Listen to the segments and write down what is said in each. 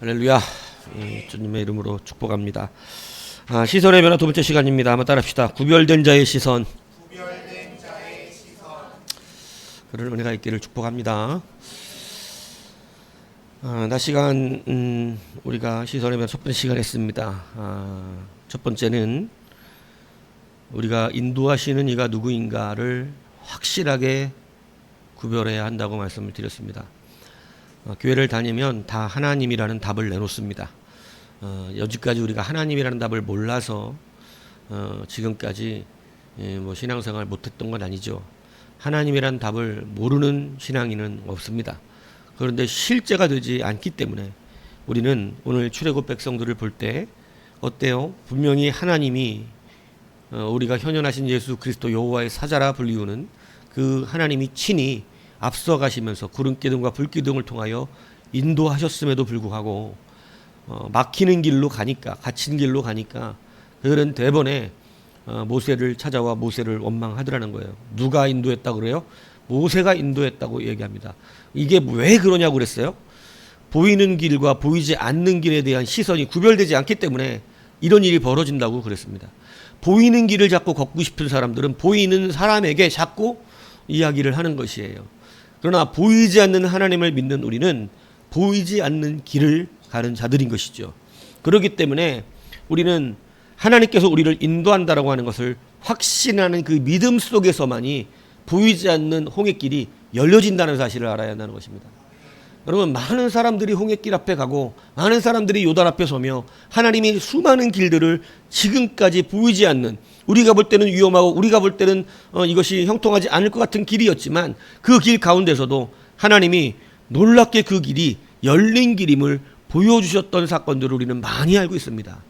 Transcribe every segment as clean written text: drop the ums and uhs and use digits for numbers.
할렐루야. 주님의 이름으로 축복합니다. 시선의 변화 두 번째 시간입니다. 한번 따라합시다. 구별된 자의 시선. 그런 은혜가 있기를 축복합니다. 낮 시간 우리가 시선의 변화 첫 번째 시간 했습니다. 첫 번째는 우리가 인도하시는 이가 누구인가를 확실하게 구별해야 한다고 말씀을 드렸습니다. 교회를 다니면 다 하나님이라는 답을 내놓습니다. 여지까지 우리가 하나님이라는 답을 몰라서 지금까지 신앙생활 못했던 건 아니죠. 하나님이라는 답을 모르는 신앙인은 없습니다. 그런데 실제가 되지 않기 때문에 우리는 오늘 출애굽 백성들을 볼 때 어때요? 분명히 하나님이 우리가 현현하신 예수 그리스도 여호와의 사자라 불리우는 그 하나님이 친히 앞서가시면서 구름 기둥과 불 기둥을 통하여 인도하셨음에도 불구하고 막히는 길로 가니까, 갇힌 길로 가니까 그들은 대번에 모세를 찾아와 모세를 원망하더라는 거예요. 누가 인도했다고 그래요? 모세가 인도했다고 얘기합니다. 이게 왜 그러냐고 그랬어요? 보이는 길과 보이지 않는 길에 대한 시선이 구별되지 않기 때문에 이런 일이 벌어진다고 그랬습니다. 보이는 길을 자꾸 걷고 싶은 사람들은 보이는 사람에게 자꾸 이야기를 하는 것이에요. 그러나 보이지 않는 하나님을 믿는 우리는 보이지 않는 길을 가는 자들인 것이죠. 그렇기 때문에 우리는 하나님께서 우리를 인도한다라고 하는 것을 확신하는 그 믿음 속에서만이 보이지 않는 홍해길이 열려진다는 사실을 알아야 한다는 것입니다. 여러분, 많은 사람들이 홍해길 앞에 가고 많은 사람들이 요단 앞에 서며 하나님이 수많은 길들을 지금까지 보이지 않는, 우리가 볼 때는 위험하고 우리가 볼 때는 이것이 형통하지 않을 것 같은 길이었지만 그 길 가운데서도 하나님이 놀랍게 그 길이 열린 길임을 보여주셨던 사건들을 우리는 많이 알고 있습니다.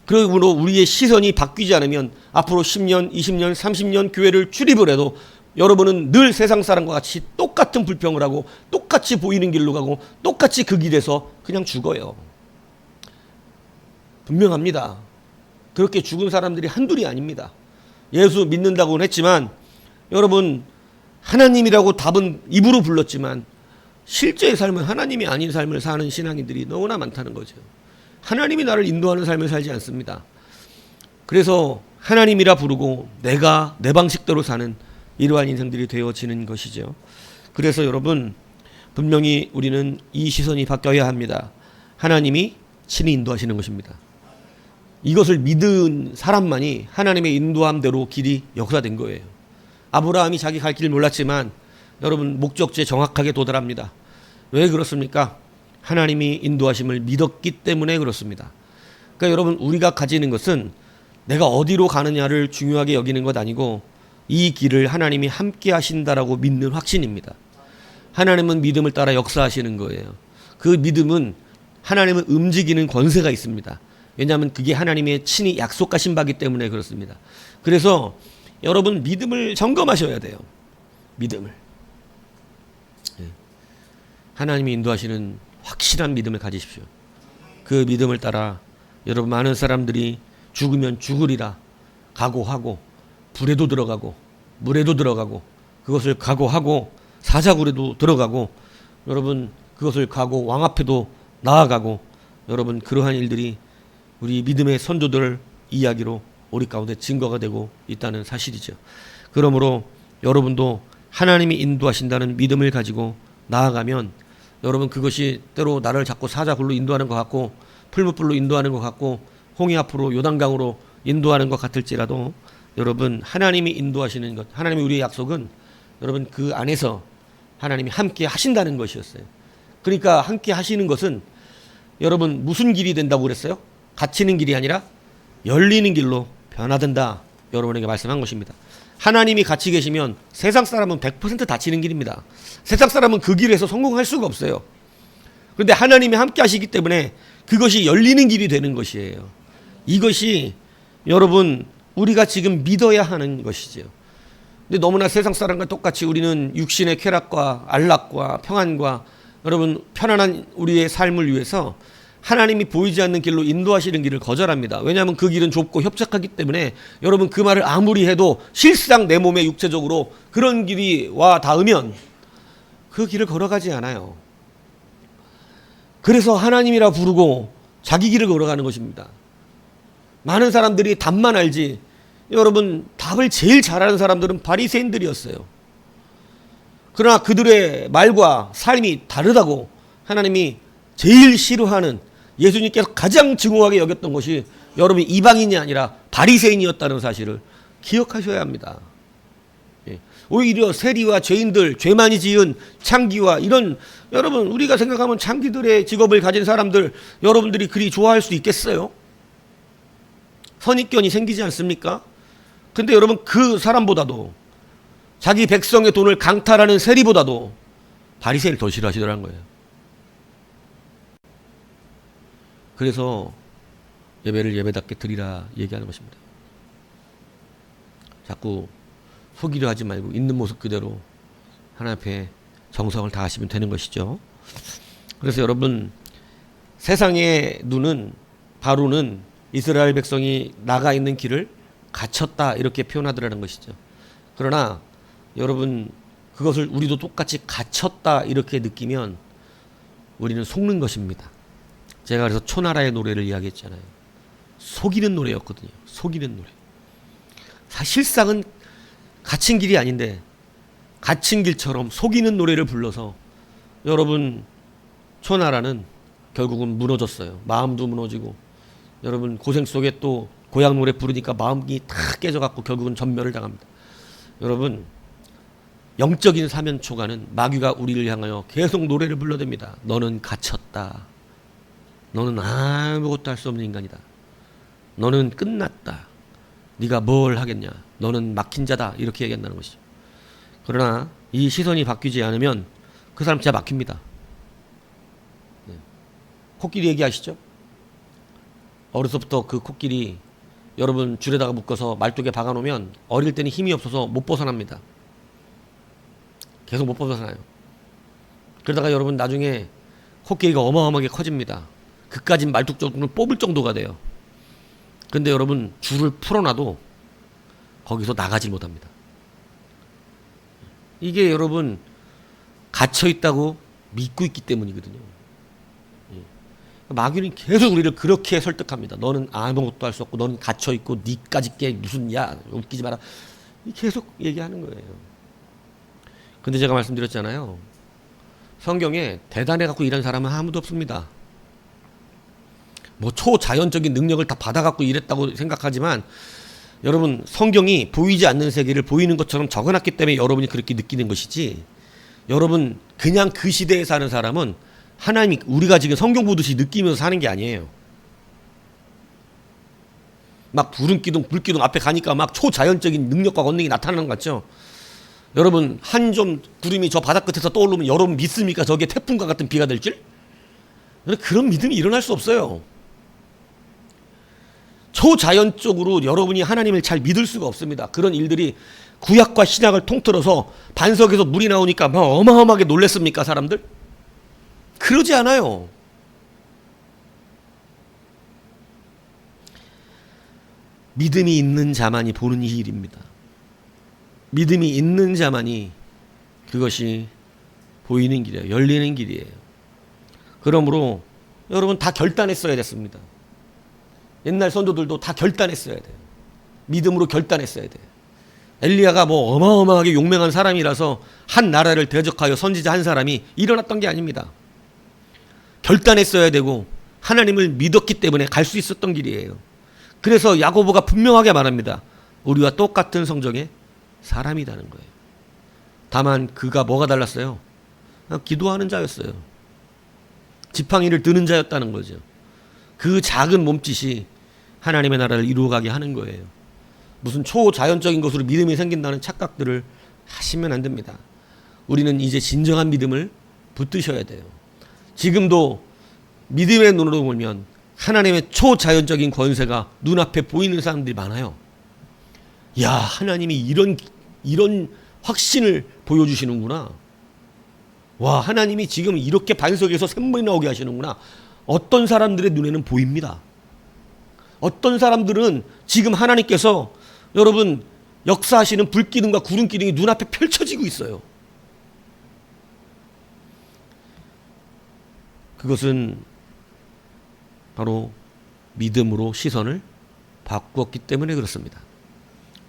그러므로 우리의 시선이 바뀌지 않으면 앞으로 10년, 20년, 30년 교회를 출입을 해도 여러분은 늘 세상 사람과 같이 똑같은 불평을 하고 똑같이 보이는 길로 가고 똑같이 그 길에서 그냥 죽어요. 분명합니다. 그렇게 죽은 사람들이 한둘이 아닙니다. 예수 믿는다고는 했지만 여러분, 하나님이라고 답은 입으로 불렀지만 실제의 삶은 하나님이 아닌 삶을 사는 신앙인들이 너무나 많다는 거죠. 하나님이 나를 인도하는 삶을 살지 않습니다. 그래서 하나님이라 부르고 내가 내 방식대로 사는 이러한 인생들이 되어지는 것이죠. 그래서 여러분, 분명히 우리는 이 시선이 바뀌어야 합니다. 하나님이 친히 인도하시는 것입니다. 이것을 믿은 사람만이 하나님의 인도함대로 길이 역사된 거예요. 아브라함이 자기 갈 길 몰랐지만 여러분, 목적지에 정확하게 도달합니다. 왜 그렇습니까? 하나님이 인도하심을 믿었기 때문에 그렇습니다. 그러니까 여러분, 우리가 가지는 것은 내가 어디로 가느냐를 중요하게 여기는 것 아니고 이 길을 하나님이 함께 하신다라고 믿는 확신입니다. 하나님은 믿음을 따라 역사하시는 거예요. 그 믿음은 하나님은 움직이는 권세가 있습니다. 왜냐하면 그게 하나님의 친히 약속하신 바기 때문에 그렇습니다. 그래서 여러분, 믿음을 점검하셔야 돼요. 믿음을. 하나님이 인도하시는 확실한 믿음을 가지십시오. 그 믿음을 따라 여러분, 많은 사람들이 죽으면 죽으리라 각오하고 불에도 들어가고 물에도 들어가고 그것을 각오하고 사자굴에도 들어가고 여러분, 그것을 가고 왕 앞에도 나아가고 여러분, 그러한 일들이 우리 믿음의 선조들 이야기로 우리 가운데 증거가 되고 있다는 사실이죠. 그러므로 여러분도 하나님이 인도하신다는 믿음을 가지고 나아가면 여러분, 그것이 때로 나를 자꾸 사자굴로 인도하는 것 같고 풀무불로 인도하는 것 같고 홍해 앞으로 요단강으로 인도하는 것 같을지라도 여러분, 하나님이 인도하시는 것, 하나님이 우리의 약속은 여러분 그 안에서 하나님이 함께 하신다는 것이었어요. 그러니까 함께 하시는 것은 여러분 무슨 길이 된다고 그랬어요? 갇히는 길이 아니라 열리는 길로 변화된다, 여러분에게 말씀한 것입니다. 하나님이 같이 계시면 세상 사람은 100% 닫히는 길입니다. 세상 사람은 그 길에서 성공할 수가 없어요. 그런데 하나님이 함께 하시기 때문에 그것이 열리는 길이 되는 것이에요. 이것이 여러분, 우리가 지금 믿어야 하는 것이죠. 근데 너무나 세상 사람과 똑같이 우리는 육신의 쾌락과 안락과 평안과 여러분 편안한 우리의 삶을 위해서 하나님이 보이지 않는 길로 인도하시는 길을 거절합니다. 왜냐하면 그 길은 좁고 협착하기 때문에 여러분, 그 말을 아무리 해도 실상 내 몸에 육체적으로 그런 길이 와 닿으면 그 길을 걸어가지 않아요. 그래서 하나님이라 부르고 자기 길을 걸어가는 것입니다. 많은 사람들이 답만 알지, 여러분, 답을 제일 잘하는 사람들은 바리새인들이었어요. 그러나 그들의 말과 삶이 다르다고 하나님이 제일 싫어하는, 예수님께서 가장 증오하게 여겼던 것이 여러분이 이방인이 아니라 바리새인이었다는 사실을 기억하셔야 합니다. 오히려 세리와 죄인들, 죄 많이 지은 창기와 이런, 여러분, 우리가 생각하면 창기들의 직업을 가진 사람들, 여러분들이 그리 좋아할 수 있겠어요? 선입견이 생기지 않습니까? 근데 여러분, 그 사람보다도, 자기 백성의 돈을 강탈하는 세리보다도 바리새인을 더 싫어하시더라는 거예요. 그래서 예배를 예배답게 드리라 얘기하는 것입니다. 자꾸 속이려 하지 말고 있는 모습 그대로 하나님 앞에 정성을 다하시면 되는 것이죠. 그래서 여러분, 세상의 눈은, 바로는 이스라엘 백성이 나가 있는 길을 갇혔다 이렇게 표현하더라는 것이죠. 그러나 여러분, 그것을 우리도 똑같이 갇혔다 이렇게 느끼면 우리는 속는 것입니다. 제가 그래서 초나라의 노래를 이야기했잖아요. 속이는 노래였거든요. 속이는 노래. 사실상은 갇힌 길이 아닌데 갇힌 길처럼 속이는 노래를 불러서 여러분, 초나라는 결국은 무너졌어요. 마음도 무너지고, 여러분, 고생 속에 또 고향 노래 부르니까 마음이 다 깨져갖고 결국은 전멸을 당합니다. 여러분, 영적인 사면초가는 마귀가 우리를 향하여 계속 노래를 불러댑니다. 너는 갇혔다. 너는 아무것도 할 수 없는 인간이다. 너는 끝났다. 네가 뭘 하겠냐. 너는 막힌 자다. 이렇게 얘기한다는 것이죠. 그러나 이 시선이 바뀌지 않으면 그 사람 진짜 막힙니다. 네. 코끼리 얘기하시죠? 어려서부터 그 코끼리 여러분 줄에다가 묶어서 말뚝에 박아놓으면 어릴 때는 힘이 없어서 못 벗어납니다. 계속 못 벗어나요. 그러다가 여러분 나중에 코끼리가 어마어마하게 커집니다. 그까진 말뚝 정도는 뽑을 정도가 돼요. 근데 여러분, 줄을 풀어놔도 거기서 나가지 못합니다. 이게 여러분, 갇혀있다고 믿고 있기 때문이거든요. 마귀는 계속 우리를 그렇게 설득합니다. 너는 아무것도 할 수 없고, 너는 갇혀있고, 니까짓 게 무슨, 야, 웃기지 마라. 계속 얘기하는 거예요. 근데 제가 말씀드렸잖아요. 성경에 대단해갖고 일한 사람은 아무도 없습니다. 뭐 초자연적인 능력을 다 받아갖고 일했다고 생각하지만, 여러분, 성경이 보이지 않는 세계를 보이는 것처럼 적어놨기 때문에 여러분이 그렇게 느끼는 것이지, 여러분, 그냥 그 시대에 사는 사람은 하나님이 우리가 지금 성경 보듯이 느끼면서 사는 게 아니에요. 막 구름기둥, 불기둥 앞에 가니까 막 초자연적인 능력과 권능이 나타나는 것 같죠? 여러분, 한 점 구름이 저 바닥 끝에서 떠오르면 여러분 믿습니까? 저게 태풍과 같은 비가 될 줄? 그런 믿음이 일어날 수 없어요. 초자연적으로 여러분이 하나님을 잘 믿을 수가 없습니다. 그런 일들이 구약과 신약을 통틀어서 반석에서 물이 나오니까 막 어마어마하게 놀랬습니까, 사람들? 그러지 않아요. 믿음이 있는 자만이 보는 이 일입니다. 믿음이 있는 자만이 그것이 보이는 길이에요. 열리는 길이에요. 그러므로 여러분 다 결단했어야 됐습니다. 옛날 선조들도 다 결단했어야 돼요. 믿음으로 결단했어야 돼요. 엘리야가 뭐 어마어마하게 용맹한 사람이라서 한 나라를 대적하여 선지자 한 사람이 일어났던 게 아닙니다. 결단했어야 되고 하나님을 믿었기 때문에 갈 수 있었던 길이에요. 그래서 야고보가 분명하게 말합니다. 우리와 똑같은 성정의 사람이라는 거예요. 다만 그가 뭐가 달랐어요? 기도하는 자였어요. 지팡이를 드는 자였다는 거죠. 그 작은 몸짓이 하나님의 나라를 이루어가게 하는 거예요. 무슨 초자연적인 것으로 믿음이 생긴다는 착각들을 하시면 안 됩니다. 우리는 이제 진정한 믿음을 붙드셔야 돼요. 지금도 믿음의 눈으로 보면 하나님의 초자연적인 권세가 눈앞에 보이는 사람들이 많아요. 야, 하나님이 이런 확신을 보여주시는구나. 와, 하나님이 지금 이렇게 반석에서 샘물이 나오게 하시는구나. 어떤 사람들의 눈에는 보입니다. 어떤 사람들은 지금 하나님께서 여러분 역사하시는 불기둥과 구름기둥이 눈앞에 펼쳐지고 있어요. 그것은 바로 믿음으로 시선을 바꾸었기 때문에 그렇습니다.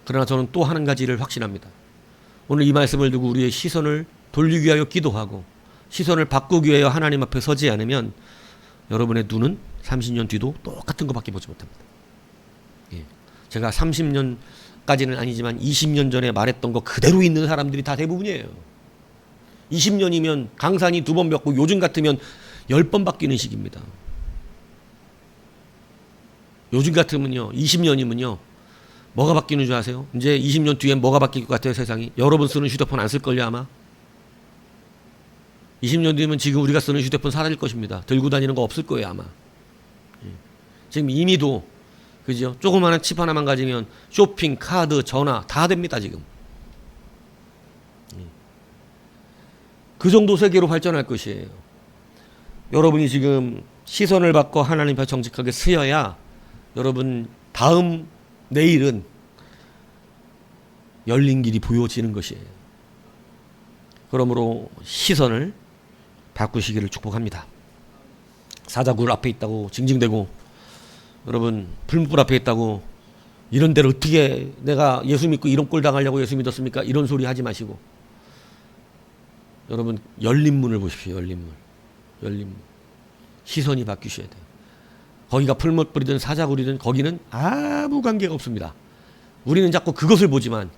그러나 저는 또 한 가지를 확신합니다. 오늘 이 말씀을 두고 우리의 시선을 돌리기 위하여 기도하고 시선을 바꾸기 위하여 하나님 앞에 서지 않으면 여러분의 눈은 30년 뒤도 똑같은 것밖에 보지 못합니다. 예. 제가 30년까지는 아니지만 20년 전에 말했던 거 그대로 있는 사람들이 다 대부분이에요. 20년이면 강산이 2번 벽고 요즘 같으면 10번 바뀌는 시기입니다. 요즘 같으면요, 20년이면요, 뭐가 바뀌는 줄 아세요? 이제 20년 뒤엔 뭐가 바뀔 것 같아요, 세상이? 여러분 쓰는 휴대폰 안 쓸걸요, 아마? 20년 뒤면 지금 우리가 쓰는 휴대폰 사라질 것입니다. 들고 다니는 거 없을 거예요, 아마. 지금 이미도, 그죠? 조그마한 칩 하나만 가지면 쇼핑, 카드, 전화 다 됩니다, 지금. 그 정도 세계로 발전할 것이에요. 여러분이 지금 시선을 바꿔 하나님 앞에 정직하게 서야 여러분 다음 내일은 열린 길이 보여지는 것이에요. 그러므로 시선을 바꾸시기를 축복합니다. 사자굴 앞에 있다고 징징대고 여러분 풀무불 앞에 있다고 이런 데를 어떻게 내가 예수 믿고 이런 꼴 당하려고 예수 믿었습니까? 이런 소리 하지 마시고 여러분 열린 문을 보십시오. 열린 문. 열린 문. 시선이 바뀌셔야 돼요. 거기가 풀무불이든 사자굴이든 거기는 아무 관계가 없습니다. 우리는 자꾸 그것을 보지만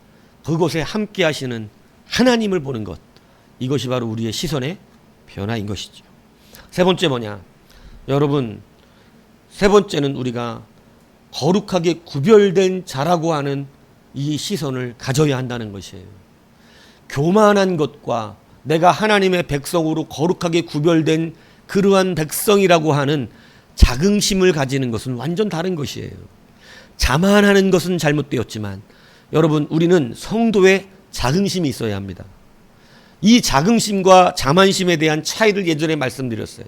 그것에 함께 하시는 하나님을 보는 것, 이것이 바로 우리의 시선의 변화인 것이죠. 세 번째 뭐냐? 여러분, 세 번째는 우리가 거룩하게 구별된 자라고 하는 이 시선을 가져야 한다는 것이에요. 교만한 것과 내가 하나님의 백성으로 거룩하게 구별된 그러한 백성이라고 하는 자긍심을 가지는 것은 완전 다른 것이에요. 자만하는 것은 잘못되었지만 여러분, 우리는 성도의 자긍심이 있어야 합니다. 이 자긍심과 자만심에 대한 차이를 예전에 말씀드렸어요.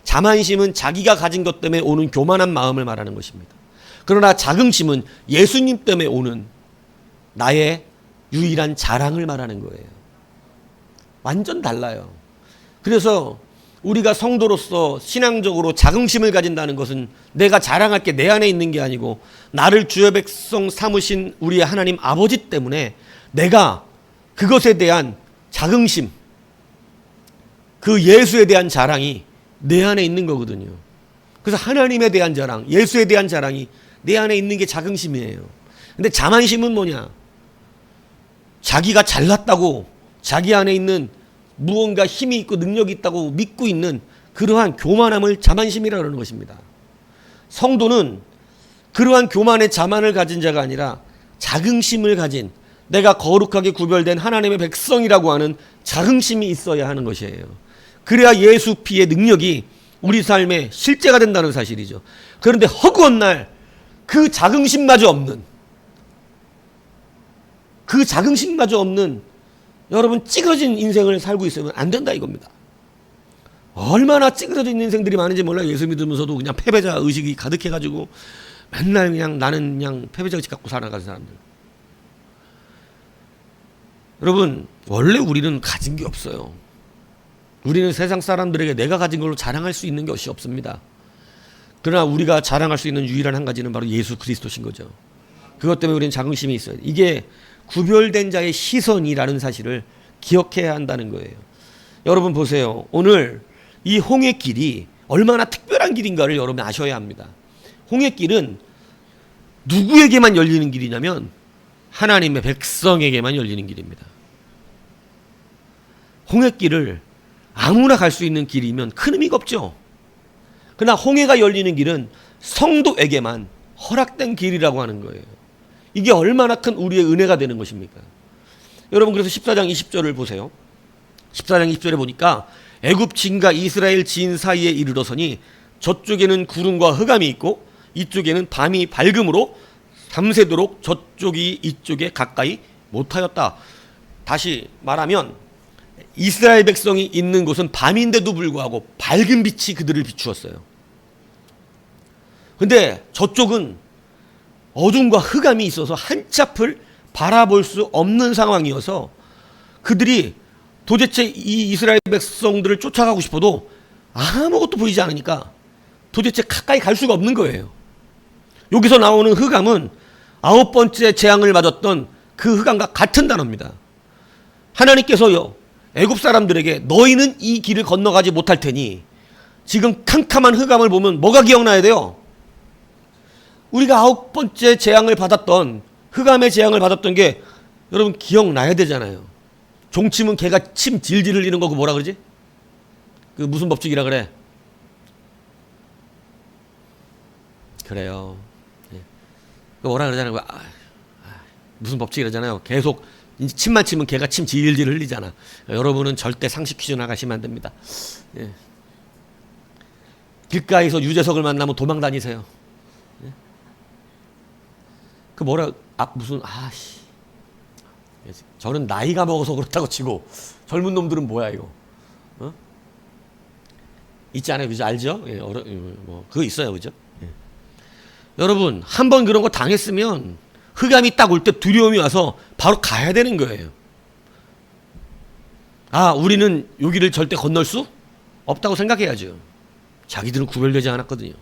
자만심은 자기가 가진 것 때문에 오는 교만한 마음을 말하는 것입니다. 그러나 자긍심은 예수님 때문에 오는 나의 유일한 자랑을 말하는 거예요. 완전 달라요. 그래서 우리가 성도로서 신앙적으로 자긍심을 가진다는 것은 내가 자랑할 게 내 안에 있는 게 아니고 나를 주의 백성 삼으신 우리의 하나님 아버지 때문에 내가 그것에 대한 자긍심, 그 예수에 대한 자랑이 내 안에 있는 거거든요. 그래서 하나님에 대한 자랑, 예수에 대한 자랑이 내 안에 있는 게 자긍심이에요. 근데 자만심은 뭐냐? 자기가 잘났다고 자기 안에 있는 무언가 힘이 있고 능력이 있다고 믿고 있는 그러한 교만함을 자만심이라고 하는 것입니다. 성도는 그러한 교만의 자만을 가진 자가 아니라 자긍심을 가진, 내가 거룩하게 구별된 하나님의 백성이라고 하는 자긍심이 있어야 하는 것이에요. 그래야 예수 피의 능력이 우리 삶에 실제가 된다는 사실이죠. 그런데 허구한 날 그 자긍심마저 없는 여러분 찌그러진 인생을 살고 있으면 안 된다 이겁니다. 얼마나 찌그러진 인생들이 많은지 몰라요. 예수 믿으면서도 그냥 패배자 의식이 가득해가지고 맨날 그냥 나는 그냥 패배자 의식 갖고 살아가는 사람들. 여러분, 원래 우리는 가진 게 없어요. 우리는 세상 사람들에게 내가 가진 걸로 자랑할 수 있는 것이 없습니다. 그러나 우리가 자랑할 수 있는 유일한 한 가지는 바로 예수 그리스도신 거죠. 그것 때문에 우리는 자긍심이 있어요. 이게 구별된 자의 시선이라는 사실을 기억해야 한다는 거예요. 여러분 보세요. 오늘 이 홍해길이 얼마나 특별한 길인가를 여러분 아셔야 합니다. 홍해길은 누구에게만 열리는 길이냐면 하나님의 백성에게만 열리는 길입니다. 홍해길을 아무나 갈 수 있는 길이면 큰 의미가 없죠. 그러나 홍해가 열리는 길은 성도에게만 허락된 길이라고 하는 거예요. 이게 얼마나 큰 우리의 은혜가 되는 것입니까? 여러분, 그래서 14장 20절을 보세요. 14장 20절에 보니까 애굽 진과 이스라엘 진 사이에 이르러서니 저쪽에는 구름과 흑암이 있고 이쪽에는 밤이 밝음으로 밤새도록 저쪽이 이쪽에 가까이 못하였다. 다시 말하면 이스라엘 백성이 있는 곳은 밤인데도 불구하고 밝은 빛이 그들을 비추었어요. 근데 저쪽은 어둠과 흑암이 있어서 한치 앞을 바라볼 수 없는 상황이어서 그들이 도대체 이 이스라엘 백성들을 쫓아가고 싶어도 아무것도 보이지 않으니까 도대체 가까이 갈 수가 없는 거예요. 여기서 나오는 흑암은 9번째 재앙을 맞았던 그 흑암과 같은 단어입니다. 하나님께서요, 애굽 사람들에게 너희는 이 길을 건너가지 못할 테니, 지금 캄캄한 흑암을 보면 뭐가 기억나야 돼요? 우리가 9번째 재앙을 받았던, 흑암의 재앙을 받았던 게 여러분 기억나야 되잖아요. 종치면 개가 침 질질 흘리는 거, 그 뭐라 그러지? 그 무슨 법칙이라 그래? 그래요. 그 뭐라 그러잖아요. 무슨 법칙이라잖아요. 계속 침만 치면 개가 침 질질 흘리잖아. 여러분은 절대 상식 퀴즈 나가시면 안 됩니다. 예. 길가에서 유재석을 만나면 도망 다니세요. 예. 그 뭐라 무슨 저는 나이가 먹어서 그렇다고 치고 젊은 놈들은 뭐야 이거? 있지 않아요, 그죠? 알죠? 예, 뭐 그거 있어요, 그죠? 예. 여러분 한 번 그런 거 당했으면 흑암이 딱 올 때 두려움이 와서 바로 가야 되는 거예요. 우리는 여기를 절대 건널 수 없다고 생각해야죠. 자기들은 구별되지 않았거든요.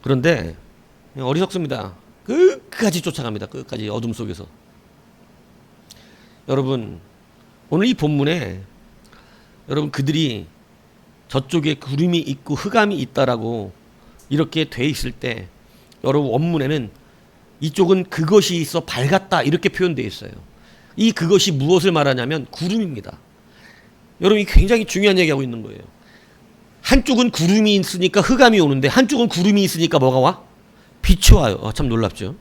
그런데 어리석습니다. 끝까지 쫓아갑니다. 끝까지 어둠 속에서. 여러분 오늘 이 본문에 여러분 그들이 저쪽에 구름이 있고 흑암이 있다라고 이렇게 돼 있을 때 여러분 원문에는 이쪽은 그것이 있어 밝았다 이렇게 표현되어 있어요. 이 그것이 무엇을 말하냐면 구름입니다. 여러분 이 굉장히 중요한 얘기하고 있는 거예요. 한쪽은 구름이 있으니까 흑암이 오는데 한쪽은 구름이 있으니까 뭐가 와? 빛이 와요. 참 놀랍죠.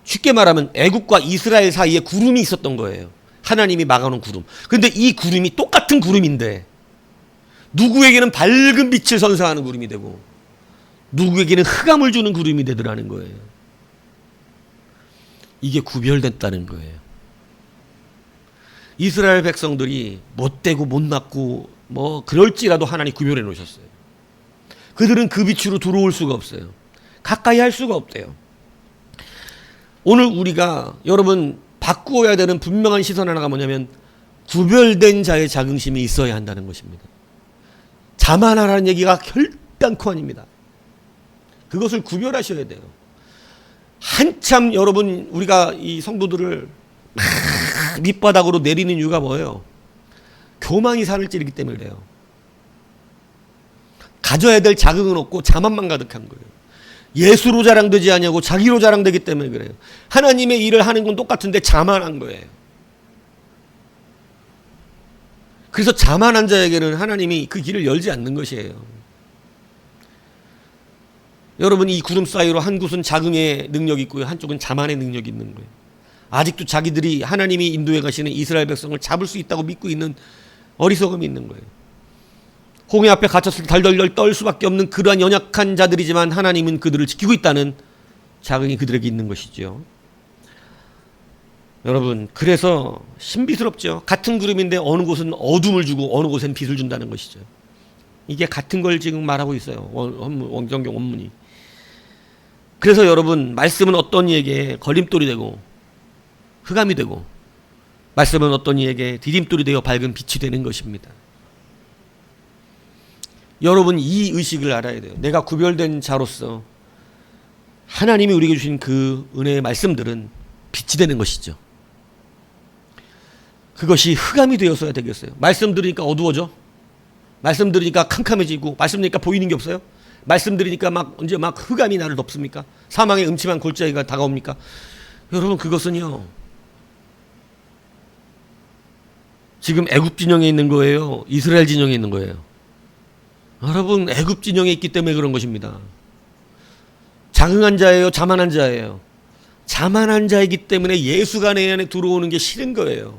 쉽게 말하면 애국과 이스라엘 사이에 구름이 있었던 거예요. 하나님이 막아놓은 구름. 그런데 이 구름이 똑같은 구름인데 누구에게는 밝은 빛을 선사하는 구름이 되고 누구에게는 흑암을 주는 구름이 되더라는 거예요. 이게 구별됐다는 거예요. 이스라엘 백성들이 못되고 못났고 뭐 그럴지라도 하나님 구별해 놓으셨어요. 그들은 그 빛으로 들어올 수가 없어요. 가까이 할 수가 없대요. 오늘 우리가 여러분 바꾸어야 되는 분명한 시선 하나가 뭐냐면 구별된 자의 자긍심이 있어야 한다는 것입니다. 자만하라는 얘기가 결단코 아닙니다. 그것을 구별하셔야 돼요. 한참 여러분 우리가 이 성도들을 막 밑바닥으로 내리는 이유가 뭐예요? 교만이 살을 찌르기 때문에 그래요. 가져야 될 자긍은 없고 자만만 가득한 거예요. 예수로 자랑되지 않냐고 자기로 자랑되기 때문에 그래요. 하나님의 일을 하는 건 똑같은데 자만한 거예요. 그래서 자만한 자에게는 하나님이 그 길을 열지 않는 것이에요. 여러분 이 구름 사이로 한 곳은 자긍의 능력이 있고요. 한쪽은 자만의 능력이 있는 거예요. 아직도 자기들이 하나님이 인도해 가시는 이스라엘 백성을 잡을 수 있다고 믿고 있는 어리석음이 있는 거예요. 홍해 앞에 갇혔을 때 덜덜덜 떨 수밖에 없는 그러한 연약한 자들이지만 하나님은 그들을 지키고 있다는 자긍이 그들에게 있는 것이죠. 여러분 그래서 신비스럽죠. 같은 구름인데 어느 곳은 어둠을 주고 어느 곳엔 빛을 준다는 것이죠. 이게 같은 걸 지금 말하고 있어요. 성경 원문이. 그래서 여러분 말씀은 어떤 이에게 걸림돌이 되고 흑암이 되고 말씀은 어떤 이에게 디딤돌이 되어 밝은 빛이 되는 것입니다. 여러분 이 의식을 알아야 돼요. 내가 구별된 자로서 하나님이 우리에게 주신 그 은혜의 말씀들은 빛이 되는 것이죠. 그것이 흑암이 되었어야 되겠어요. 말씀 들으니까 어두워져. 말씀 들으니까 캄캄해지고 말씀 들으니까 보이는 게 없어요. 말씀 들으니까 언제 흑암이 나를 덮습니까? 사망의 음침한 골짜기가 다가옵니까? 여러분 그것은요 지금 애굽 진영에 있는 거예요? 이스라엘 진영에 있는 거예요? 여러분 애굽 진영에 있기 때문에 그런 것입니다. 자긍한 자예요? 자만한 자예요? 자만한 자이기 때문에 예수가 내 안에 들어오는 게 싫은 거예요.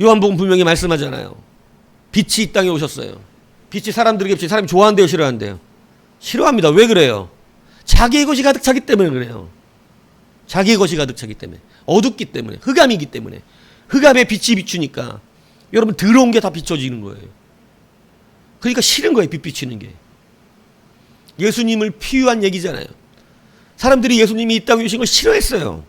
요한복음 분명히 말씀하잖아요. 빛이 이 땅에 오셨어요. 빛이 사람들에게 비치 사람이 좋아한대요, 싫어한대요? 싫어합니다. 왜 그래요? 자기의 것이 가득 차기 때문에 그래요. 자기의 것이 가득 차기 때문에. 어둡기 때문에. 흑암이기 때문에. 흑암에 빛이 비추니까 여러분 더러운 게 다 비춰지는 거예요. 그러니까 싫은 거예요, 빛 비치는 게. 예수님을 피유한 얘기잖아요. 사람들이 예수님이 이 땅에 오신 걸 싫어했어요.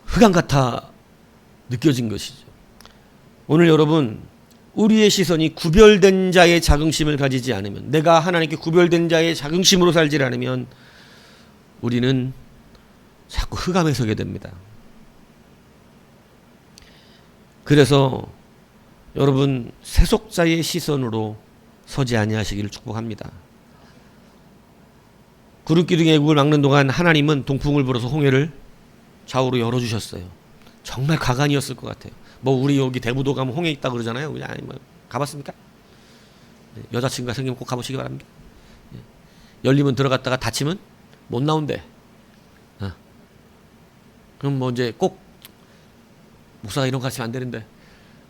흑암 같아 느껴진 것이죠. 오늘 여러분, 우리의 시선이 구별된 자의 자긍심을 가지지 않으면, 내가 하나님께 구별된 자의 자긍심으로 살지 않으면 우리는 자꾸 흑암에 서게 됩니다. 그래서 여러분, 세속자의 시선으로 서지 아니하시기를 축복합니다. 구름기둥이 애국을 막는 동안 하나님은 동풍을 불어서 홍해를 좌우로 열어주셨어요. 정말 가관이었을 것 같아요. 뭐 우리 여기 대부도 가면 홍해 있다 그러잖아요. 아니 뭐 가봤습니까? 여자친구가 생기면 꼭 가보시기 바랍니다. 열리면 들어갔다가 닫히면 못 나온대. 그럼 뭐 이제 꼭 목사가 이런 거 하시면 안 되는데,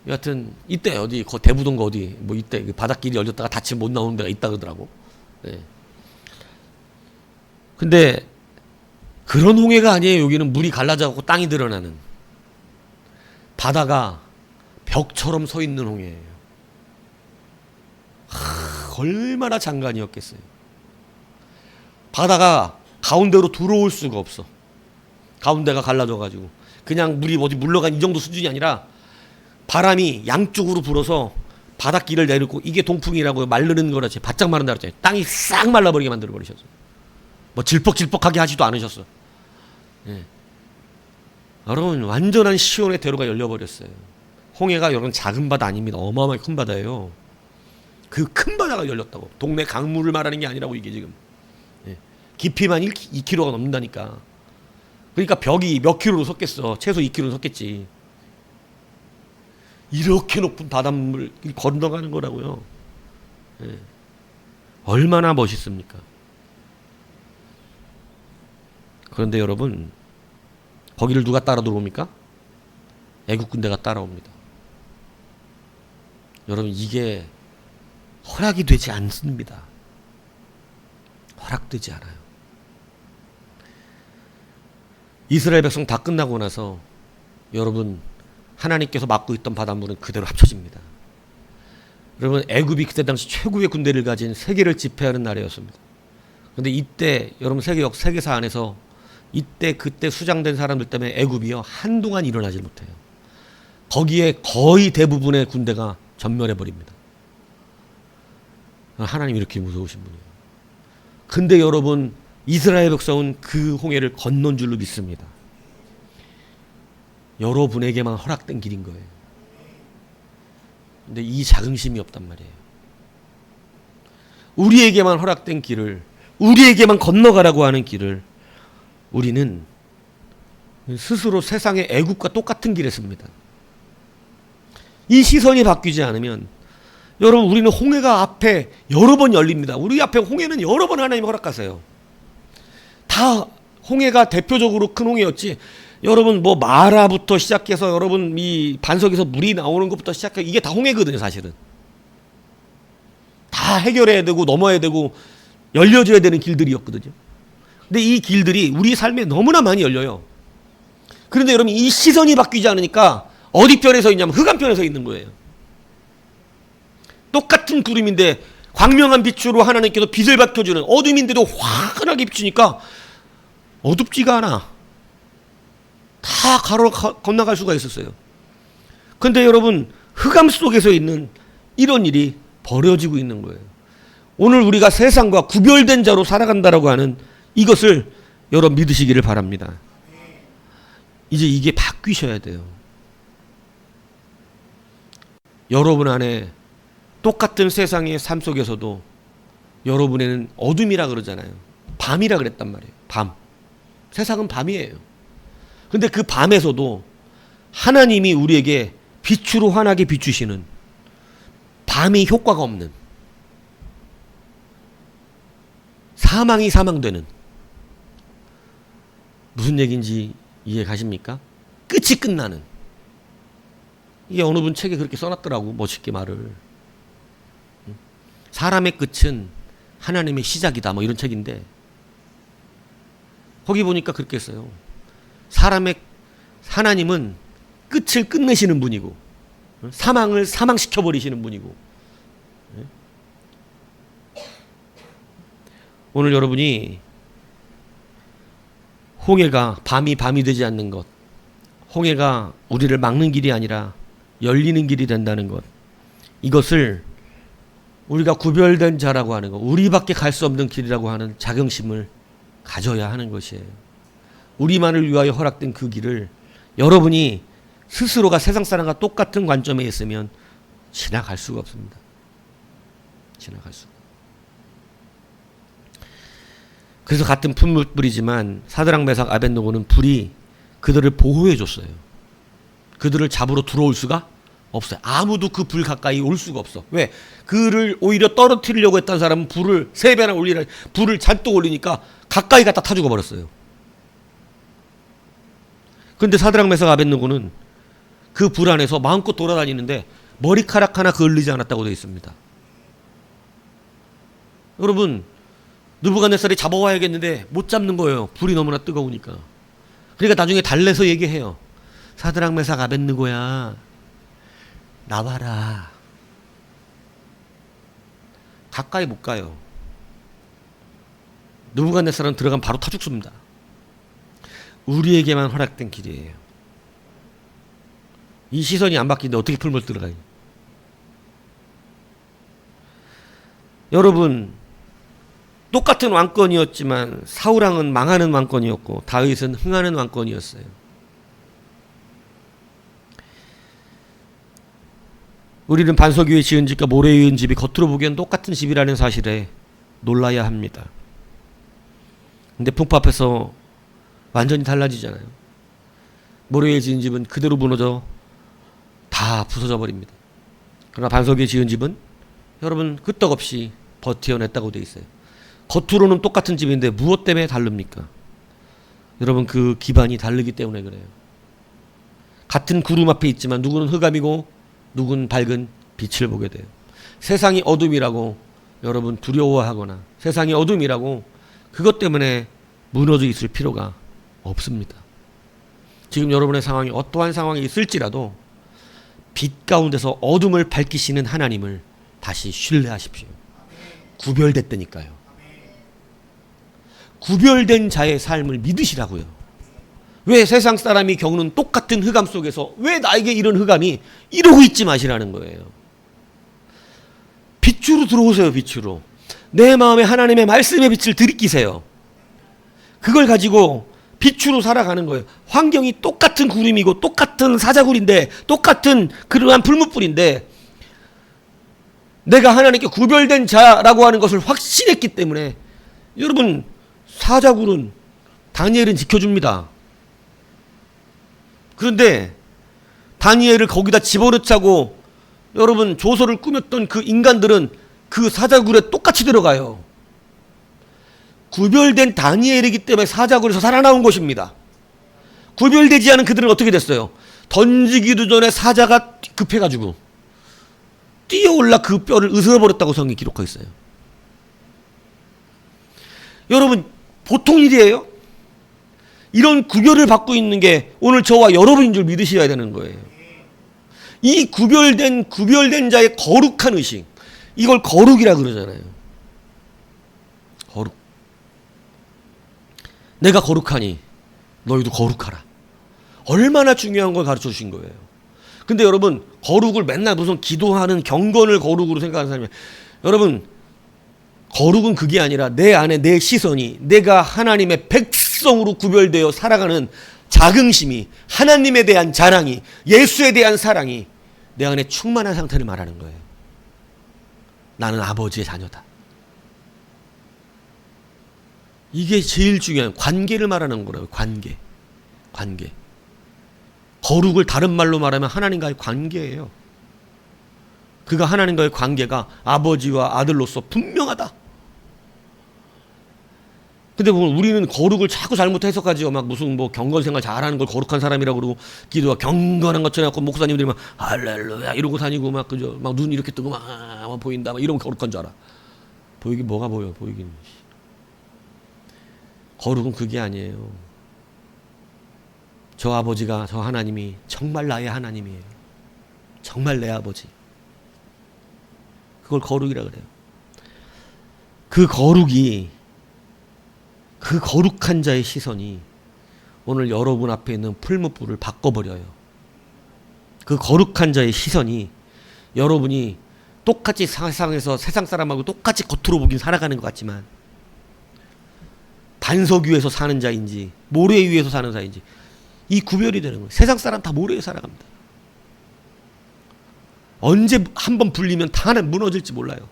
여하튼 이때 어디 대부도인가 어디 뭐 이때 바닷길이 열렸다가 닫히면 못 나오는 데가 있다 그러더라고. 근데 그런 홍해가 아니에요. 여기는 물이 갈라져갖고 땅이 드러나는, 바다가 벽처럼 서 있는 홍해예요. 얼마나 장관이었겠어요. 바다가 가운데로 들어올 수가 없어. 가운데가 갈라져가지고 그냥 물이 어디 물러간 이 정도 수준이 아니라 바람이 양쪽으로 불어서 바닷길을 내리고, 이게 동풍이라고 마르는 거라지, 바짝 마른다 그랬잖아요. 땅이 싹 말라버리게 만들어 버리셨어요. 뭐 질퍽질퍽하게 하지도 않으셨어. 여러분, 완전한 시온의 대로가 열려버렸어요. 홍해가 여러분 작은 바다 아닙니다. 어마어마하게 큰 바다예요. 그 큰 바다가 열렸다고. 동네 강물을 말하는 게 아니라고, 이게 지금. 깊이만 2km가 넘는다니까. 그러니까 벽이 몇 킬로로 섰겠어. 최소 2km는 섰겠지. 이렇게 높은 바닷물 건너가는 거라고요. 얼마나 멋있습니까? 그런데 여러분, 거기를 누가 따라 들어옵니까? 애국 군대가 따라옵니다. 여러분, 이게 허락이 되지 않습니다. 허락되지 않아요. 이스라엘 백성 다 끝나고 나서 여러분, 하나님께서 막고 있던 바닷물은 그대로 합쳐집니다. 여러분, 애굽이 그때 당시 최고의 군대를 가진 세계를 지배하는 나라였습니다. 그런데 이때 여러분, 세계사 안에서 이때 그때 수장된 사람들 때문에 애굽이요 한동안 일어나질 못해요. 거기에 거의 대부분의 군대가 전멸해 버립니다. 하나님 이렇게 무서우신 분이에요. 근데 여러분, 이스라엘 백성은 그 홍해를 건넌 줄로 믿습니다. 여러분에게만 허락된 길인 거예요. 근데 이 자긍심이 없단 말이에요. 우리에게만 허락된 길을, 우리에게만 건너가라고 하는 길을 우리는 스스로 세상의 애국과 똑같은 길에 씁니다. 이 시선이 바뀌지 않으면 여러분, 우리는 홍해가 앞에 여러 번 열립니다. 우리 앞에 홍해는 여러 번 하나님이 허락하세요. 다 홍해가 대표적으로 큰 홍해였지. 여러분, 뭐 마라부터 시작해서 여러분 이 반석에서 물이 나오는 것부터 시작해, 이게 다 홍해거든요. 사실은 다 해결해야 되고 넘어야 되고 열려줘야 되는 길들이었거든요. 근데 이 길들이 우리 삶에 너무나 많이 열려요. 그런데 여러분, 이 시선이 바뀌지 않으니까 어디 편에 서 있냐면 흑암 편에 서 있는 거예요. 똑같은 구름인데 광명한 빛으로 하나님께서 빛을 밝혀주는, 어둠인데도 환하게 비추니까 어둡지가 않아. 다 건너갈 수가 있었어요. 근데 여러분, 흑암 속에서 있는 이런 일이 벌어지고 있는 거예요. 오늘 우리가 세상과 구별된 자로 살아간다라고 하는 이것을 여러분 믿으시기를 바랍니다. 이제 이게 바뀌셔야 돼요. 여러분 안에 똑같은 세상의 삶 속에서도 여러분에는 어둠이라 그러잖아요. 밤이라 그랬단 말이에요. 밤. 세상은 밤이에요. 근데 그 밤에서도 하나님이 우리에게 빛으로 환하게 비추시는, 밤이 효과가 없는, 사망이 사망되는, 무슨 얘기인지 이해 가십니까? 끝이 끝나는. 이게 어느 분 책에 그렇게 써놨더라고, 멋있게 말을. 사람의 끝은 하나님의 시작이다, 뭐 이런 책인데, 거기 보니까 그렇게 써요. 하나님은 끝을 끝내시는 분이고, 사망을 사망시켜버리시는 분이고. 오늘 여러분이 홍해가 밤이 되지 않는 것, 홍해가 우리를 막는 길이 아니라 열리는 길이 된다는 것, 이것을 우리가 구별된 자라고 하는 것, 우리밖에 갈 수 없는 길이라고 하는 자긍심을 가져야 하는 것이에요. 우리만을 위하여 허락된 그 길을 여러분이 스스로가 세상 사람과 똑같은 관점에 있으면 지나갈 수가 없습니다. 지나갈 수가. 그래서 같은 풀무불이지만 사드락 메삭 아벳느고는 불이 그들을 보호해 줬어요. 그들을 잡으러 들어올 수가 없어요. 아무도 그 불 가까이 올 수가 없어. 왜? 그를 오히려 떨어뜨리려고 했던 사람은 불을 3배나 올리라, 불을 잔뜩 올리니까 가까이 갖다 타 죽어 버렸어요. 근데 사드락 메삭 아벳느고는 그 불 안에서 마음껏 돌아다니는데 머리카락 하나 그을리지 않았다고 되어 있습니다. 여러분, 느부갓네살이 잡아와야겠는데 못 잡는 거예요. 불이 너무나 뜨거우니까. 그러니까 나중에 달래서 얘기해요. 사드락 메삭 아벳느고야, 나와라. 가까이 못 가요. 느부갓네살은 들어가면 바로 타 죽습니다. 우리에게만 허락된 길이에요. 이 시선이 안 바뀌는데 어떻게 풀물 들어가요? 여러분, 똑같은 왕권이었지만 사울왕은 망하는 왕권이었고 다윗은 흥하는 왕권이었어요. 우리는 반석 위에 지은 집과 모래 위에 지은 집이 겉으로 보기엔 똑같은 집이라는 사실에 놀라야 합니다. 근데 풍파 앞에서 완전히 달라지잖아요. 모래 위에 지은 집은 그대로 무너져 다 부서져 버립니다. 그러나 반석 위에 지은 집은 여러분 끄떡없이 버텨냈다고 되어 있어요. 겉으로는 똑같은 집인데 무엇 때문에 다릅니까? 여러분, 그 기반이 다르기 때문에 그래요. 같은 구름 앞에 있지만 누구는 흑암이고 누구는 밝은 빛을 보게 돼요. 세상이 어둠이라고 여러분 두려워하거나 세상이 어둠이라고 그것 때문에 무너져 있을 필요가 없습니다. 지금 여러분의 상황이 어떠한 상황이 있을지라도 빛 가운데서 어둠을 밝히시는 하나님을 다시 신뢰하십시오. 구별됐다니까요. 구별된 자의 삶을 믿으시라고요. 왜 세상 사람이 겪는 똑같은 흑암 속에서 왜 나에게 이런 흑암이 이러고 있지 마시라는 거예요. 빛으로 들어오세요. 빛으로. 내 마음에 하나님의 말씀의 빛을 들이키세요. 그걸 가지고 빛으로 살아가는 거예요. 환경이 똑같은 구름이고 똑같은 사자굴인데 똑같은 그러한 풀무불인데 내가 하나님께 구별된 자라고 하는 것을 확신했기 때문에 여러분 사자굴은 다니엘은 지켜줍니다. 그런데 다니엘을 거기다 집어넣자고 여러분 조서를 꾸몄던 그 인간들은 그 사자굴에 똑같이 들어가요. 구별된 다니엘이기 때문에 사자굴에서 살아나온 것입니다. 구별되지 않은 그들은 어떻게 됐어요? 던지기도 전에 사자가 급해가지고 뛰어올라 그 뼈를 으스러버렸다고 성경이 기록하고 있어요. 여러분 보통 일이에요? 이런 구별을 받고 있는 게 오늘 저와 여러분인 줄 믿으셔야 되는 거예요. 이 구별된 자의 거룩한 의식, 이걸 거룩이라 그러잖아요. 거룩. 내가 거룩하니 너희도 거룩하라. 얼마나 중요한 걸 가르쳐 주신 거예요. 근데 여러분 거룩을 맨날 무슨 기도하는 경건을 거룩으로 생각하는 사람이, 여러분 거룩은 그게 아니라 내 안에 내 시선이 내가 하나님의 백성으로 구별되어 살아가는 자긍심이, 하나님에 대한 자랑이, 예수에 대한 사랑이 내 안에 충만한 상태를 말하는 거예요. 나는 아버지의 자녀다. 이게 제일 중요한 관계를 말하는 거라고요. 관계. 거룩을 다른 말로 말하면 하나님과의 관계예요. 그가 하나님과의 관계가 아버지와 아들로서 분명하다. 근데 우리는 거룩을 자꾸 잘못 해석하지요. 막 무슨 뭐 경건 생활 잘하는 걸 거룩한 사람이라고 그러고 기도가 경건한 것처럼 해갖고 목사님들이 막 할렐루야 이러고 다니고 막 그죠. 막 눈 이렇게 뜨고 막 보인다. 막 이러면 거룩한 줄 알아. 보이긴 뭐가 보여. 보이긴. 거룩은 그게 아니에요. 저 아버지가, 저 하나님이 정말 나의 하나님이에요. 정말 내 아버지. 그걸 거룩이라 그래요. 그 거룩한 자의 시선이 오늘 여러분 앞에 있는 풀무불을 바꿔버려요. 그 거룩한 자의 시선이 여러분이 똑같이 세상에서 세상 사람하고 똑같이 겉으로 보긴 살아가는 것 같지만 반석 위에서 사는 자인지 모래 위에서 사는 자인지 이 구별이 되는 거예요. 세상 사람 다 모래에 살아갑니다. 언제 한번 불리면 다 하나 무너질지 몰라요.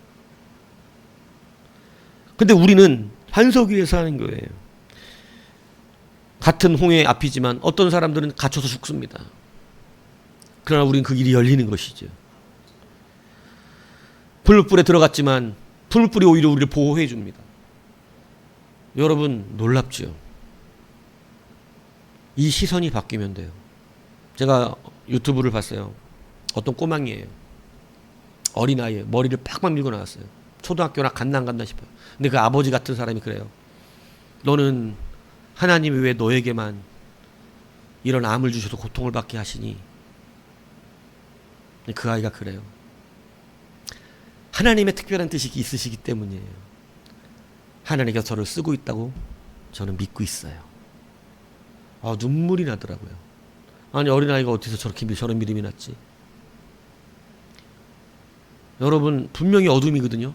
근데 우리는 반석 위에 사는 거예요. 같은 홍해 앞이지만 어떤 사람들은 갇혀서 죽습니다. 그러나 우리는 그 길이 열리는 것이죠. 풀무불에 들어갔지만 풀무불이 오히려 우리를 보호해 줍니다. 여러분 놀랍죠? 이 시선이 바뀌면 돼요. 제가 유튜브를 봤어요. 어떤 꼬망이에요. 어린아이예요. 머리를 팍팍 밀고 나왔어요. 초등학교나 갔나 안 갔나 싶어요. 근데 그 아버지 같은 사람이 그래요. 너는 하나님이 왜 너에게만 이런 암을 주셔서 고통을 받게 하시니? 그 아이가 그래요. 하나님의 특별한 뜻이 있으시기 때문이에요. 하나님께서 저를 쓰고 있다고 저는 믿고 있어요. 눈물이 나더라고요. 아니 어린아이가 어디서 저런 믿음이 났지? 여러분 분명히 어둠이거든요.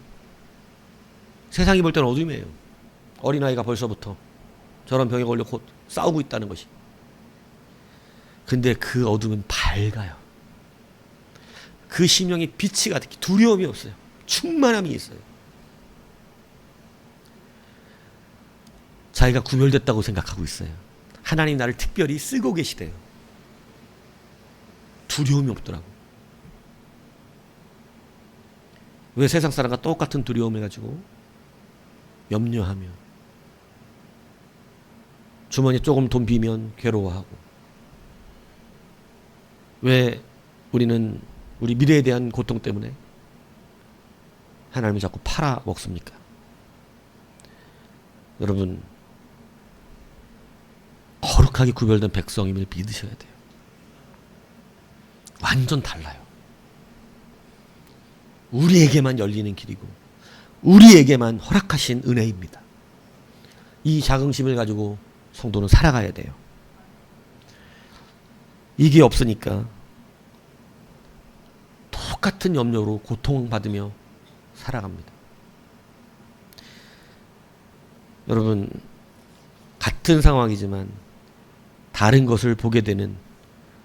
세상이 볼 때는 어둠이에요. 어린아이가 벌써부터 저런 병에 걸려 곧 싸우고 있다는 것이. 근데 그 어둠은 밝아요. 그 심령이 빛이 가득히 두려움이 없어요. 충만함이 있어요. 자기가 구별됐다고 생각하고 있어요. 하나님 나를 특별히 쓰고 계시대요. 두려움이 없더라고. 왜 세상 사람과 똑같은 두려움을 가지고 염려하며 주머니 조금 돈 비면 괴로워하고 왜 우리는 우리 미래에 대한 고통 때문에 하나님을 자꾸 팔아먹습니까? 여러분 거룩하게 구별된 백성임을 믿으셔야 돼요. 완전 달라요. 우리에게만 열리는 길이고 우리에게만 허락하신 은혜입니다. 이 자긍심을 가지고 성도는 살아가야 돼요. 이게 없으니까 똑같은 염려로 고통받으며 살아갑니다. 여러분 같은 상황이지만 다른 것을 보게 되는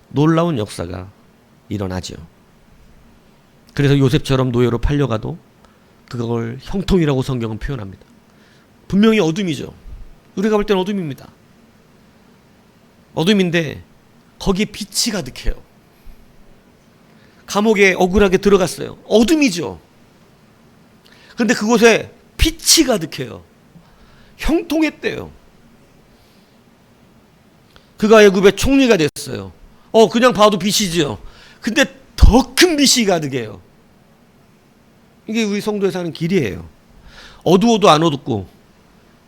놀라운 역사가 일어나죠. 그래서 요셉처럼 노예로 팔려가도 그걸 형통이라고 성경은 표현합니다. 분명히 어둠이죠. 우리가 볼 때는 어둠입니다. 어둠인데 거기에 빛이 가득해요. 감옥에 억울하게 들어갔어요. 어둠이죠. 그런데 그곳에 빛이 가득해요. 형통했대요. 그가 애굽의 총리가 됐어요. 그냥 봐도 빛이죠. 근데 더 큰 빛이 가득해요. 이게 우리 성도에 사는 길이에요. 어두워도 안 어둡고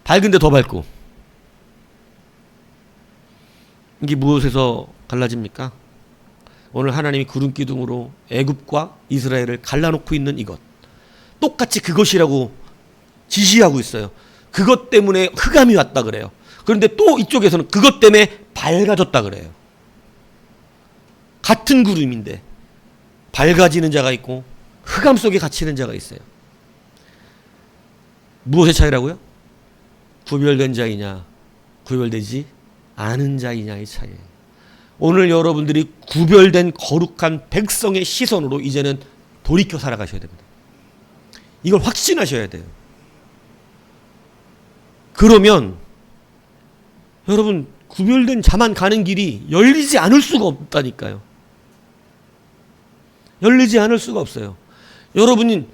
밝은데 더 밝고. 이게 무엇에서 갈라집니까? 오늘 하나님이 구름 기둥으로 애굽과 이스라엘을 갈라놓고 있는 이것. 똑같이 그것이라고 지시하고 있어요. 그것 때문에 흑암이 왔다 그래요. 그런데 또 이쪽에서는 그것 때문에 밝아졌다 그래요. 같은 구름인데 밝아지는 자가 있고 흑암 속에 갇히는 자가 있어요. 무엇의 차이라고요? 구별된 자이냐 구별되지 않은 자이냐의 차이예요. 오늘 여러분들이 구별된 거룩한 백성의 시선으로 이제는 돌이켜 살아가셔야 됩니다. 이걸 확신하셔야 돼요. 그러면 여러분 구별된 자만 가는 길이 열리지 않을 수가 없다니까요. 열리지 않을 수가 없어요. 여러분이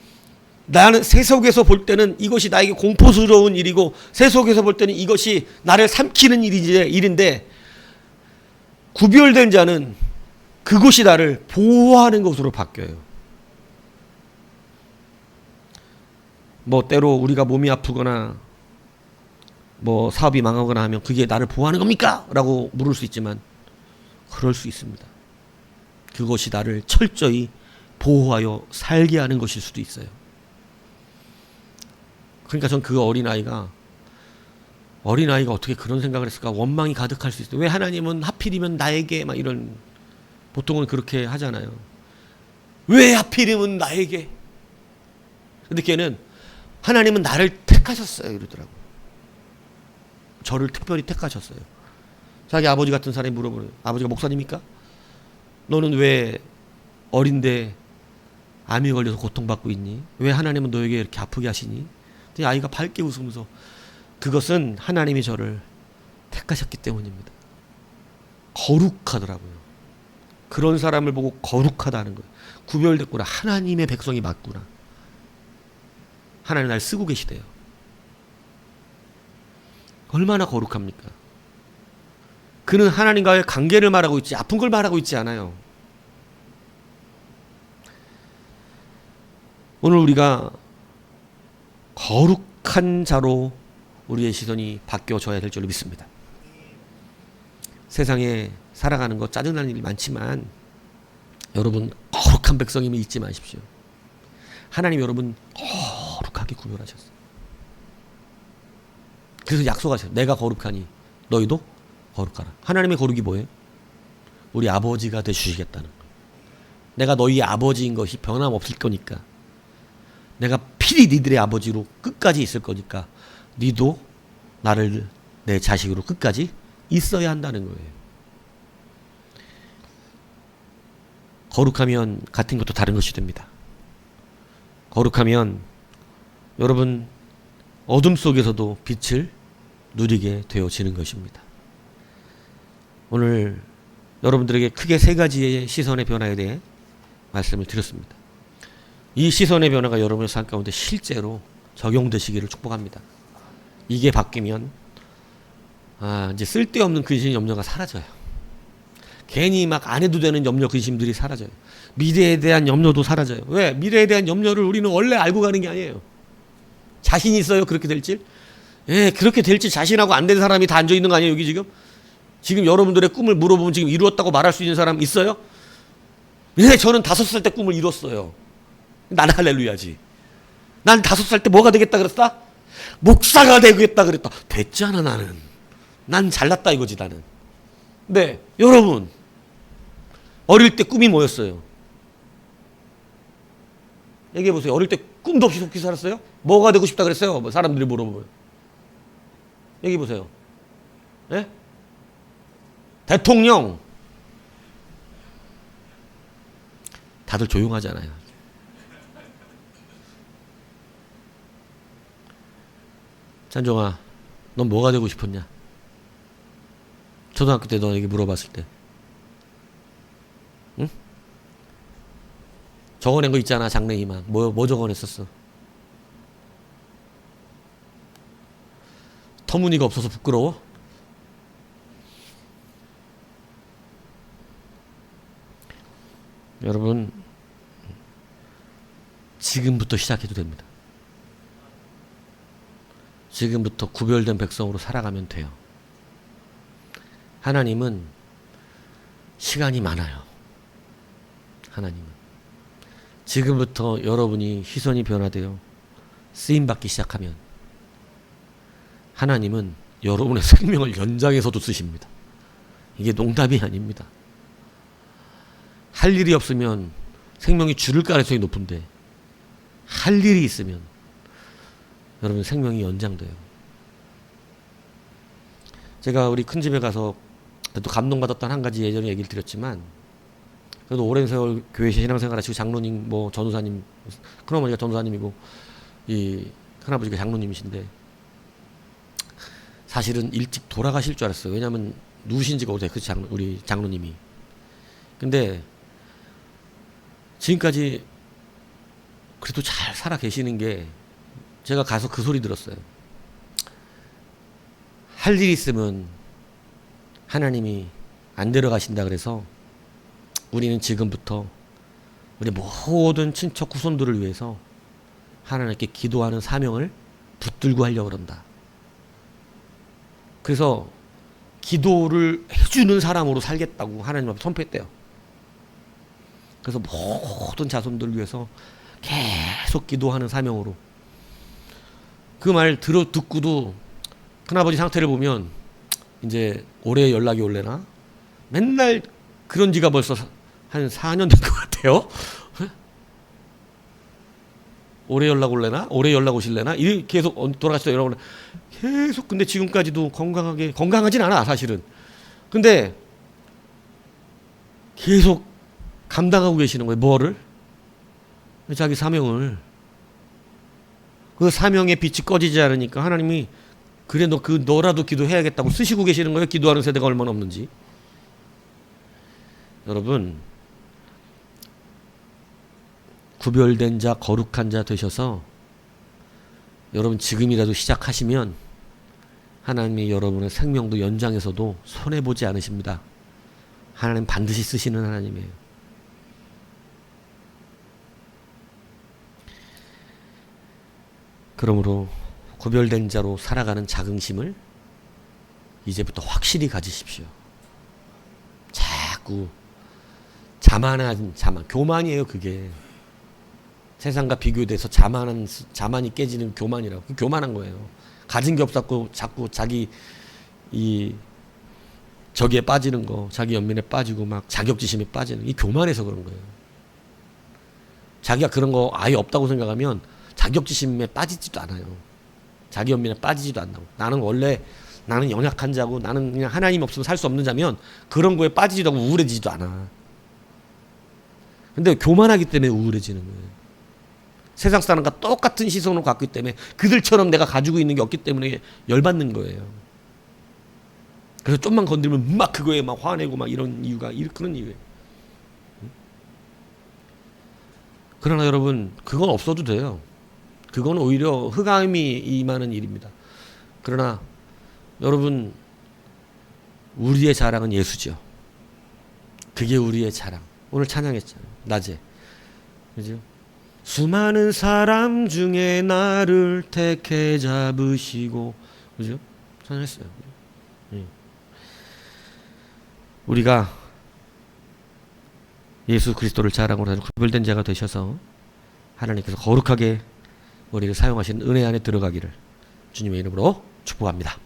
나는 세속에서 볼 때는 이것이 나에게 공포스러운 일이고 세속에서 볼 때는 이것이 나를 삼키는 일인데 구별된 자는 그것이 나를 보호하는 것으로 바뀌어요. 때로 우리가 몸이 아프거나 사업이 망하거나 하면 그게 나를 보호하는 겁니까? 라고 물을 수 있지만 그럴 수 있습니다. 그것이 나를 철저히 보호하여 살게 하는 것일 수도 있어요. 그러니까 전 그 어린아이가 어린아이가 어떻게 그런 생각을 했을까? 원망이 가득할 수 있어요. 왜 하나님은 하필이면 나에게 막 이런, 보통은 그렇게 하잖아요. 왜 하필이면 나에게? 근데 걔는 하나님은 나를 택하셨어요 이러더라고요. 저를 특별히 택하셨어요. 자기 아버지 같은 사람이 물어보는, 아버지가 목사님입니까? 너는 왜 어린데 암이 걸려서 고통받고 있니? 왜 하나님은 너에게 이렇게 아프게 하시니? 근데 아이가 밝게 웃으면서 그것은 하나님이 저를 택하셨기 때문입니다. 거룩하더라고요. 그런 사람을 보고 거룩하다는 거예요. 구별됐구나. 하나님의 백성이 맞구나. 하나님 날 쓰고 계시대요. 얼마나 거룩합니까? 그는 하나님과의 관계를 말하고 있지 아픈 걸 말하고 있지 않아요. 오늘 우리가 거룩한 자로 우리의 시선이 바뀌어져야 될 줄로 믿습니다. 세상에 살아가는 거 짜증나는 일이 많지만 여러분 거룩한 백성임을 잊지 마십시오. 하나님 여러분 거룩하게 구별하셨어요. 그래서 약속하셨어요. 내가 거룩하니 너희도 거룩하라. 하나님의 거룩이 뭐예요? 우리 아버지가 되주시겠다는 거예요. 내가 너희의 아버지인 것이 변함없을 거니까, 내가 필히 니들의 아버지로 끝까지 있을 거니까 니도 나를 내 자식으로 끝까지 있어야 한다는 거예요. 거룩하면 같은 것도 다른 것이 됩니다. 거룩하면 여러분 어둠 속에서도 빛을 누리게 되어지는 것입니다. 오늘 여러분들에게 크게 세 가지의 시선의 변화에 대해 말씀을 드렸습니다. 이 시선의 변화가 여러분의 삶 가운데 실제로 적용되시기를 축복합니다. 이게 바뀌면 이제 쓸데없는 근심 염려가 사라져요. 괜히 막 안 해도 되는 염려 근심들이 사라져요. 미래에 대한 염려도 사라져요. 왜? 미래에 대한 염려를 우리는 원래 알고 가는 게 아니에요. 자신 있어요? 그렇게 될지? 예, 그렇게 될지 자신하고 안 된 사람이 다 앉아 있는 거 아니에요, 여기 지금? 지금 여러분들의 꿈을 물어보면 지금 이루었다고 말할 수 있는 사람 있어요? 예, 저는 5살 때 꿈을 이뤘어요. 난 할렐루야지. 난 5살 때 뭐가 되겠다 그랬다? 목사가 되겠다 그랬다. 됐잖아, 나는. 난 잘났다 이거지, 나는. 네, 여러분. 어릴 때 꿈이 뭐였어요? 얘기해보세요. 어릴 때 꿈도 없이 속히 살았어요? 뭐가 되고 싶다 그랬어요? 뭐 사람들이 물어보면. 얘기해보세요. 네? 대통령. 다들 조용하잖아요. 찬종아, 넌 뭐가 되고 싶었냐? 초등학교 때 너에게 물어봤을 때. 응? 적어낸 거 있잖아, 장래희망. 뭐 적어냈었어? 터무니가 없어서 부끄러워? 여러분, 지금부터 시작해도 됩니다. 지금부터 구별된 백성으로 살아가면 돼요. 하나님은 시간이 많아요. 하나님은. 지금부터 여러분이 시선이 변화되어 쓰임받기 시작하면 하나님은 여러분의 생명을 연장해서도 쓰십니다. 이게 농담이 아닙니다. 할 일이 없으면 생명이 줄을 가능성이 높은데 할 일이 있으면 여러분 생명이 연장돼요. 제가 우리 큰 집에 가서 또 감동받았던 한 가지 예전에 얘기를 드렸지만, 그래도 오랜 세월 교회 신앙생활 하시고 장로님, 뭐 전우사님, 큰어머니가 전우사님이고 이 큰아버지가 장로님이신데 사실은 일찍 돌아가실 줄 알았어요. 왜냐하면 누우신지가 오래 그 우리 장로님이. 근데 지금까지 그래도 잘 살아 계시는 게, 제가 가서 그 소리 들었어요. 할 일이 있으면 하나님이 안 데려가신다 그래서 우리는 지금부터 우리 모든 친척 후손들을 위해서 하나님께 기도하는 사명을 붙들고 하려고 그런다. 그래서 기도를 해주는 사람으로 살겠다고 하나님 앞에 선포했대요. 그래서 모든 자손들을 위해서 계속 기도하는 사명으로. 그 말 듣고도 큰아버지 상태를 보면 이제 올해 연락이 올래나? 맨날 그런 지가 벌써 한 4년 된 것 같아요. 올해 연락 올래나? 올해 연락 오실래나? 이 계속 돌아가시다 연락 올래. 계속 근데 지금까지도 건강하진 않아 사실은. 근데 계속 감당하고 계시는 거예요. 뭐를? 자기 사명을. 그 사명의 빛이 꺼지지 않으니까 하나님이 그래 너라도 기도해야겠다고 쓰시고 계시는 거예요. 기도하는 세대가 얼마나 없는지. 여러분, 구별된 자, 거룩한 자 되셔서 여러분 지금이라도 시작하시면 하나님이 여러분의 생명도 연장해서도 손해보지 않으십니다. 하나님 반드시 쓰시는 하나님이에요. 그러므로 구별된 자로 살아가는 자긍심을 이제부터 확실히 가지십시오. 자꾸 교만이에요. 그게 세상과 비교돼서 자만이 깨지는 교만이라고. 교만한 거예요. 가진 게 없었고 자꾸 자기 저기에 빠지는 거, 자기 연민에 빠지고 막 자격지심에 빠지는 이 교만해서 그런 거예요. 자기가 그런 거 아예 없다고 생각하면 자격지심에 빠지지도 않아요. 자기 연민에 빠지지도 않는다고. 나는 연약한 자고 나는 그냥 하나님 없으면 살 수 없는 자면 그런 거에 빠지지도 않고 우울해지지도 않아. 근데 교만하기 때문에 우울해지는 거예요. 세상 사람과 똑같은 시선을 갖기 때문에 그들처럼 내가 가지고 있는 게 없기 때문에 열받는 거예요. 그래서 좀만 건드리면 막 그거에 막 화내고 막 이런 이유가 그런 이유예요. 그러나 여러분 그건 없어도 돼요. 그건 오히려 흑암이 임하는 일입니다. 그러나 여러분 우리의 자랑은 예수죠. 그게 우리의 자랑. 오늘 찬양했잖아요. 낮에. 그죠? 수많은 사람 중에 나를 택해 잡으시고, 그죠? 찬양했어요. 우리가 예수 그리스도를 자랑으로 하는 구별된 자가 되셔서 하나님께서 거룩하게 우리를 사용하시는 은혜 안에 들어가기를 주님의 이름으로 축복합니다.